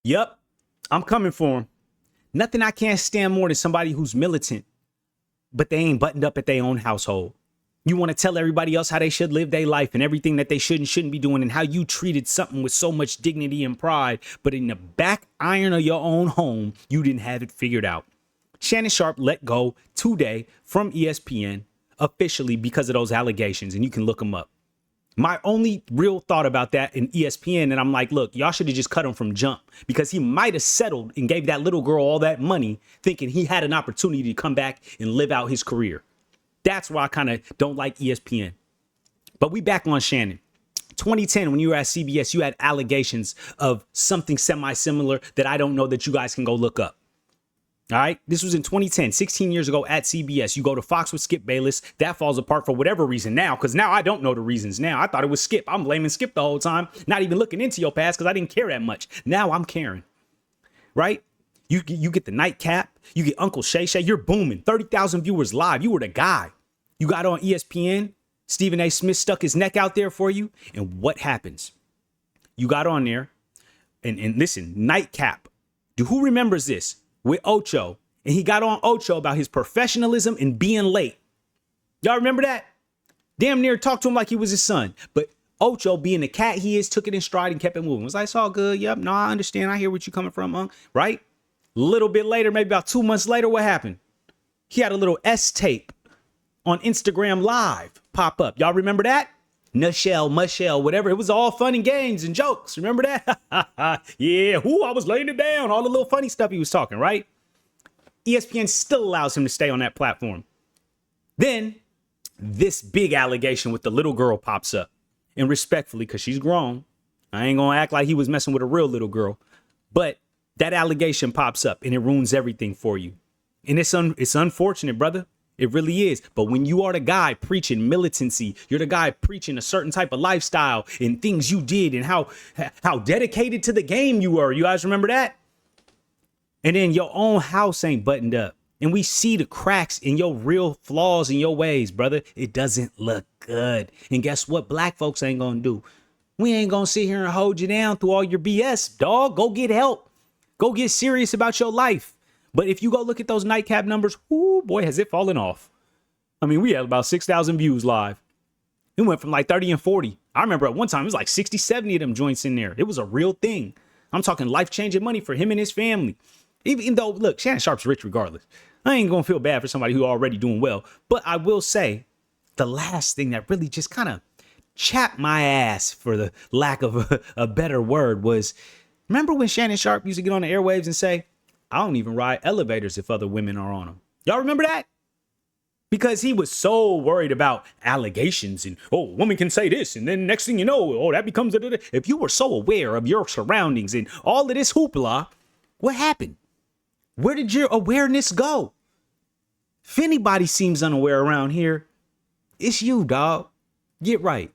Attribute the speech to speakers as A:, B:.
A: Yep, I'm coming for him. Nothing I can't stand more than somebody who's militant, but they ain't buttoned up at their own household. You want to tell everybody else how they should live their life and everything that they should and shouldn't be doing and how you treated something with so much dignity and pride, but in the back iron of your own home, you didn't have it figured out. Shannon Sharpe let go today from ESPN officially because of those allegations, and you can look them up. My only real thought about that in ESPN, and I'm like, look, y'all should have just cut him from jump because he might have settled and gave that little girl all that money thinking he had an opportunity to come back and live out his career. That's why I kind of don't like ESPN. But we back on Shannon. 2010, when you were at CBS, you had allegations of something semi-similar that I don't know that you guys can go look up. All right. This was in 2010, 16 years ago at CBS. You go to Fox with Skip Bayless. That falls apart for whatever reason now, because now I don't know the reasons now. I thought it was Skip. I'm blaming Skip the whole time, not even looking into your past because I didn't care that much. Now I'm caring. Right. You get the nightcap. You get Uncle Shay Shay. You're booming. 30,000 viewers live. You were the guy. You got on ESPN. Stephen A. Smith stuck his neck out there for you. And what happens? You got on there and listen, nightcap. Who remembers this? With Ocho, and he got on Ocho about his professionalism and being late. Y'all remember that? Damn near talked to him like he was his son. But Ocho, being the cat he is, took it in stride and kept it moving. Was like, it's all good. Yep, no, I understand. I hear what you're coming from, right? A little bit later, maybe about 2 months later, what happened? He had a little S tape on Instagram Live pop up. Y'all remember that? Nushell, Mushell, whatever. It was all fun and games and jokes. Remember that? Yeah, I was laying it down. All the little funny stuff he was talking, right? ESPN still allows him to stay on that platform. Then this big allegation with the little girl pops up. And respectfully, because she's grown, I ain't going to act like he was messing with a real little girl. But that allegation pops up and it ruins everything for you. And it's unfortunate, brother. It really is. But when you are the guy preaching militancy, you're the guy preaching a certain type of lifestyle and things you did and how dedicated to the game you were. You guys remember that? And then your own house ain't buttoned up. And we see the cracks in your real flaws in your ways, brother. It doesn't look good. And guess what? Black folks ain't going to do. We ain't going to sit here and hold you down through all your BS, dog. Go get help. Go get serious about your life. But if you go look at those nightcap numbers, ooh, boy, has it fallen off. I mean, we had about 6,000 views live. It went from like 30 and 40. I remember at one time, it was like 60, 70 of them joints in there. It was a real thing. I'm talking life-changing money for him and his family. Even though, look, Shannon Sharpe's rich regardless. I ain't going to feel bad for somebody who already doing well. But I will say the last thing that really just kind of chapped my ass, for the lack of a better word, was, remember when Shannon Sharpe used to get on the airwaves and say, I don't even ride elevators if other women are on them. Y'all remember that? Because he was so worried about allegations and, oh, woman can say this. And then next thing you know, oh, that becomes a... If you were so aware of your surroundings and all of this hoopla, what happened? Where did your awareness go? If anybody seems unaware around here, it's you, dog. Get right.